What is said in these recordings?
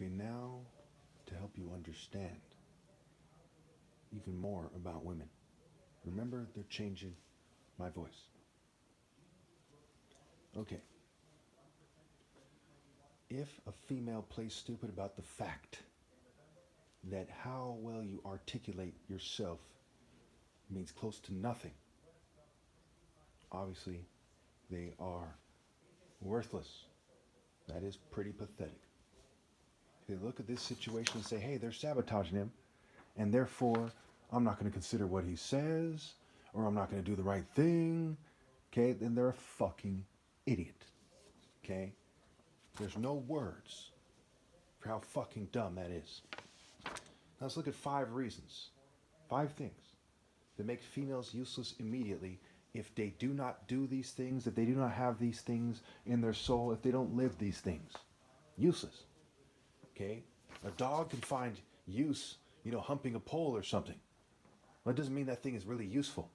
Okay, now to help you understand even more about women. Remember, they're changing my voice. Okay. If a female plays stupid about the fact that how well you articulate yourself means close to nothing, obviously they are worthless. That is pretty pathetic. If they look at this situation and say, hey, they're sabotaging him, and therefore I'm not going to consider what he says, or I'm not going to do the right thing, okay, then they're a fucking idiot. Okay? There's no words for how fucking dumb that is. Now let's look at 5 reasons, 5 things that make females useless immediately if they do not do these things, if they do not have these things in their soul, if they don't live these things. Useless. Okay? A dog can find use, humping a pole or something. Well, it doesn't mean that thing is really useful.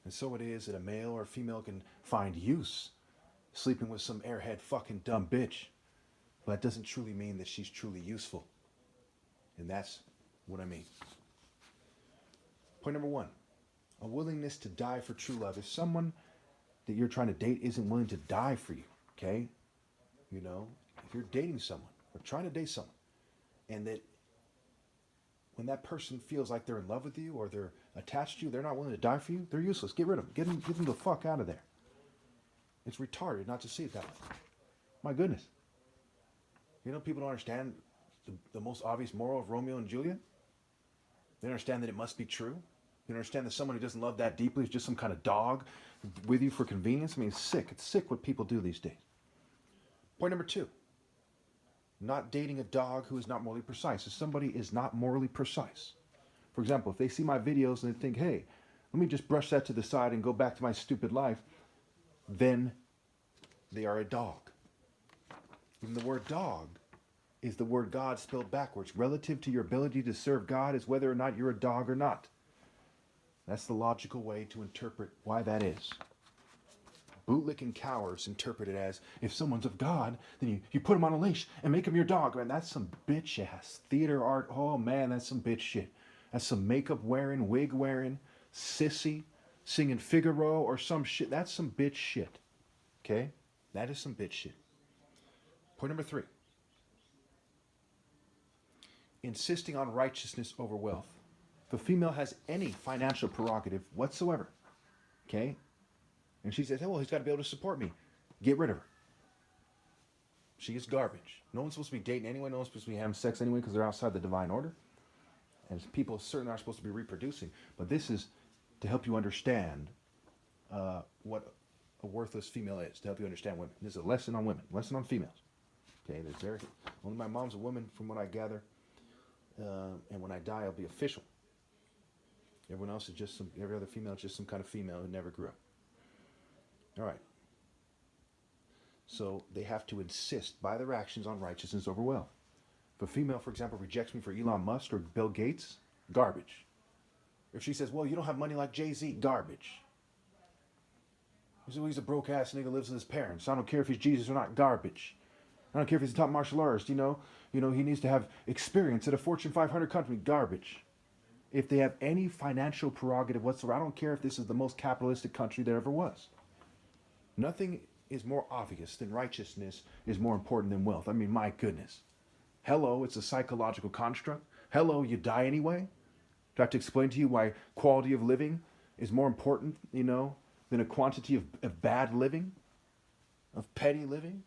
And so it is that a male or a female can find use sleeping with some airhead fucking dumb bitch. But that doesn't truly mean that she's truly useful. And that's what I mean. Point number 1. A willingness to die for true love. If someone that you're trying to date isn't willing to die for you, okay? If you're dating someone or trying to date someone, and that when that person feels like they're in love with you or they're attached to you, they're not willing to die for you, they're useless. Get rid of them. Get them the fuck out of there. It's retarded not to see it that way. My goodness. People don't understand the most obvious moral of Romeo and Juliet. They don't understand that it must be true. They don't understand that someone who doesn't love that deeply is just some kind of dog with you for convenience. I mean, it's sick. It's sick what people do these days. Point number 2. Not dating a dog who is not morally precise. If somebody is not morally precise, for example, if they see my videos and they think, hey, let me just brush that to the side and go back to my stupid life, then they are a dog. Even the word dog is the word God spelled backwards. Relative to your ability to serve God is whether or not you're a dog or not. That's the logical way to interpret why that is. Bootlicking cowards interpret it as, if someone's of God, then you put him on a leash and make him your dog. Man, that's some bitch ass theater art. Oh man, that's some bitch shit. That's some makeup wearing, wig wearing, sissy, singing Figaro or some shit. That's some bitch shit. Okay? That is some bitch shit. Point number 3. Insisting on righteousness over wealth. If a female has any financial prerogative whatsoever, okay, and she says, hey, well, he's got to be able to support me, get rid of her. She is garbage. No one's supposed to be dating anyway. No one's supposed to be having sex anyway because they're outside the divine order. And people certainly aren't supposed to be reproducing. But this is to help you understand what a worthless female is, to help you understand women. This is a lesson on women, lesson on females. Okay, only my mom's a woman from what I gather. And when I die, I'll be official. Everyone else is just every other female is just some kind of female who never grew up. All right. So they have to insist by their actions on righteousness over wealth. If a female, for example, rejects me for Elon Musk or Bill Gates, garbage. If she says, well, you don't have money like Jay-Z, garbage. He says, well, he's a broke ass nigga, lives with his parents. I don't care if he's Jesus or not, garbage. I don't care if he's a top martial artist, he needs to have experience at a Fortune 500 company, garbage. If they have any financial prerogative whatsoever, I don't care if this is the most capitalistic country there ever was. Nothing is more obvious than righteousness is more important than wealth. I mean, my goodness. Hello, it's a psychological construct. Hello, you die anyway. Do I have to explain to you why quality of living is more important, than a quantity of bad living, of petty living,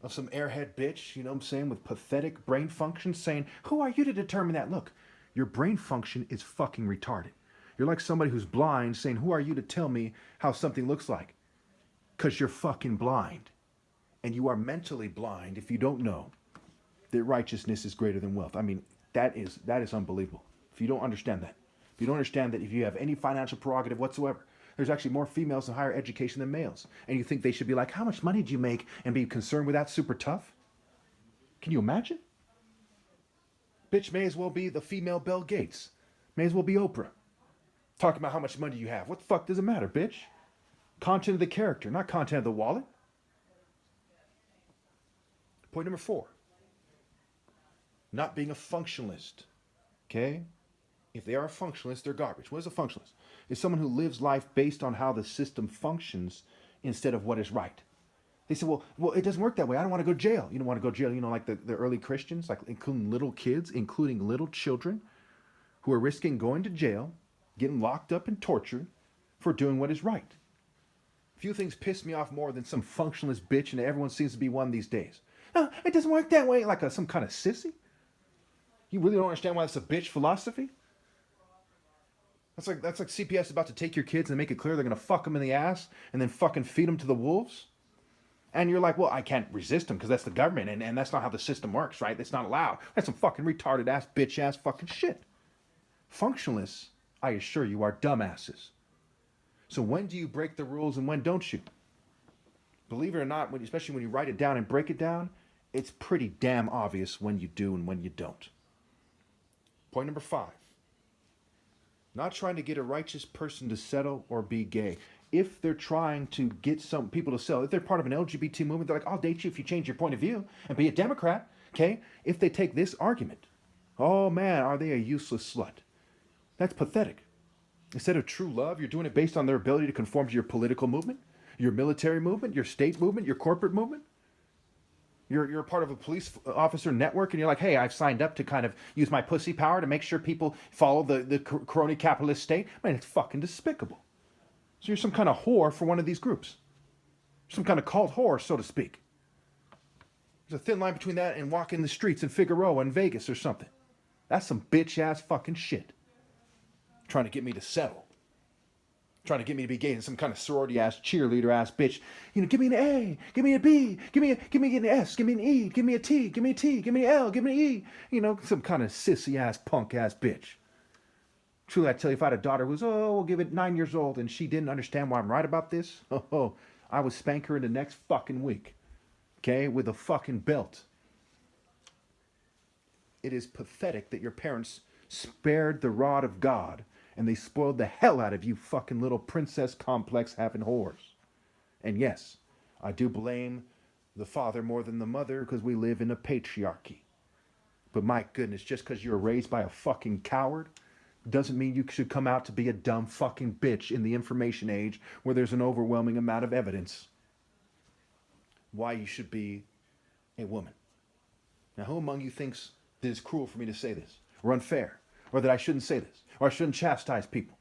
of some airhead bitch, with pathetic brain function saying, who are you to determine that? Look, your brain function is fucking retarded. You're like somebody who's blind saying, who are you to tell me how something looks like? Because you're fucking blind. And you are mentally blind if you don't know that righteousness is greater than wealth. I mean, that is unbelievable. If you don't understand that. If you don't understand that if you have any financial prerogative whatsoever, there's actually more females in higher education than males. And you think they should be like, how much money do you make? And be concerned with that super tough? Can you imagine? Bitch may as well be the female Bill Gates. May as well be Oprah. Talking about how much money you have. What the fuck does it matter, bitch? Content of the character, not content of the wallet. Point number 4. Not being a functionalist. Okay? If they are a functionalist, they're garbage. What is a functionalist? It's someone who lives life based on how the system functions instead of what is right. They say, well, it doesn't work that way. I don't want to go to jail. You don't want to go to jail, like the early Christians, like including little kids, including little children who are risking going to jail, getting locked up and tortured for doing what is right. Few things piss me off more than some functionalist bitch, and everyone seems to be one these days. Oh, it doesn't work that way, like some kind of sissy. You really don't understand why that's a bitch philosophy? That's like CPS about to take your kids and make it clear they're gonna fuck them in the ass and then fucking feed them to the wolves. And you're like, well, I can't resist them because that's the government, and that's not how the system works, right? That's not allowed. That's some fucking retarded ass, bitch ass fucking shit. Functionalists, I assure you, are dumbasses. So when do you break the rules and when don't you? Believe it or not, especially when you write it down and break it down, it's pretty damn obvious when you do and when you don't. Point number 5. Not trying to get a righteous person to settle or be gay. If they're trying to get some people to settle, if they're part of an LGBT movement, they're like, I'll date you if you change your point of view and be a Democrat. Okay? If they take this argument, oh man, are they a useless slut? That's pathetic. Instead of true love, you're doing it based on their ability to conform to your political movement, your military movement, your state movement, your corporate movement. You're part of a police officer network, and you're like, hey, I've signed up to kind of use my pussy power to make sure people follow the crony capitalist state. Man, it's fucking despicable. So you're some kind of whore for one of these groups. Some kind of cult whore, so to speak. There's a thin line between that and walking the streets in Figueroa in Vegas or something. That's some bitch-ass fucking shit. Trying to get me to settle. Trying to get me to be gay in some kind of sorority-ass, cheerleader-ass bitch. Give me an A, give me a B, give me an S, give me an E, give me a T, give me a T, give me an L, give me an E. Some kind of sissy-ass, punk-ass bitch. Truly, I tell you, if I had a daughter who's, we'll give it 9 years old, and she didn't understand why I'm right about this, I would spank her in the next fucking week. Okay? With a fucking belt. It is pathetic that your parents spared the rod of God and they spoiled the hell out of you fucking little princess complex having whores. And yes, I do blame the father more than the mother because we live in a patriarchy. But my goodness, just because you were raised by a fucking coward doesn't mean you should come out to be a dumb fucking bitch in the information age where there's an overwhelming amount of evidence why you should be a woman. Now, who among you thinks that it's cruel for me to say this, or unfair, or that I shouldn't say this, or I shouldn't chastise people?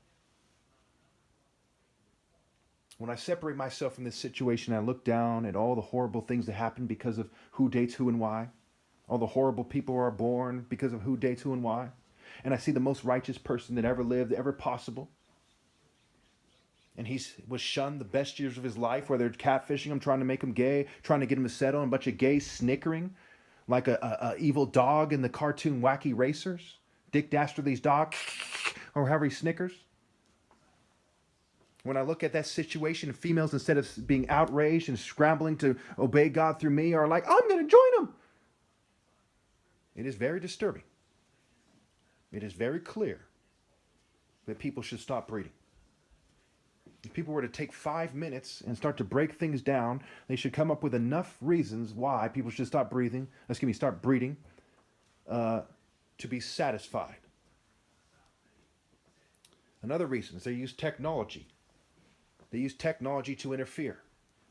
When I separate myself from this situation, I look down at all the horrible things that happen because of who dates who and why. All the horrible people who are born because of who dates who and why. And I see the most righteous person that ever lived, ever possible. And he was shunned the best years of his life, where they're catfishing him, trying to make him gay, trying to get him to settle, and a bunch of gays snickering like a evil dog in the cartoon Wacky Racers. Dick Dastardly's dog, or however he snickers. When I look at that situation, females, instead of being outraged and scrambling to obey God through me, are like, I'm going to join him. It is very disturbing. It is very clear that people should stop breeding. If people were to take 5 minutes and start to break things down, they should come up with enough reasons why people should stop breeding, to be satisfied. Another reason is they use technology. They use technology to interfere.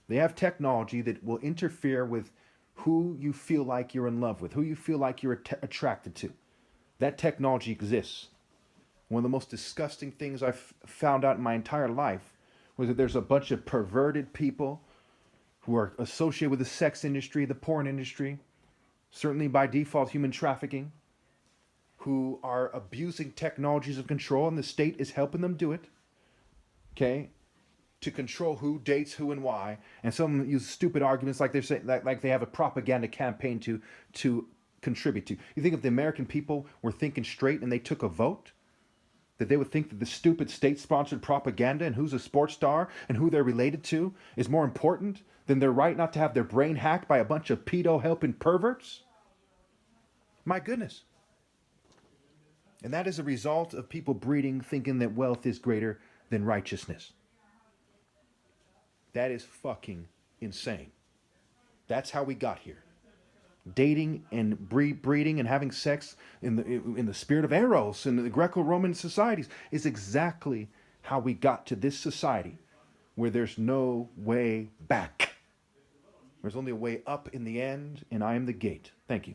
They have technology that will interfere with who you feel like you're in love with, who you feel like you're attracted to. That technology exists. One of the most disgusting things I've found out in my entire life was that there's a bunch of perverted people who are associated with the sex industry, the porn industry, certainly by default human trafficking, who are abusing technologies of control, and the state is helping them do it, okay, to control who dates who and why. And some use stupid arguments like they're saying, like they have a propaganda campaign to contribute to. You think if the American people were thinking straight and they took a vote, that they would think that the stupid state-sponsored propaganda and who's a sports star and who they're related to is more important than their right not to have their brain hacked by a bunch of pedo-helping perverts? My goodness. And that is a result of people breeding, thinking that wealth is greater than righteousness. That is fucking insane. That's how we got here. dating and breeding and having sex in the spirit of eros in the Greco-Roman societies is exactly how we got to this society where there's no way back. There's only a way up in the end, and I am the gate. Thank you.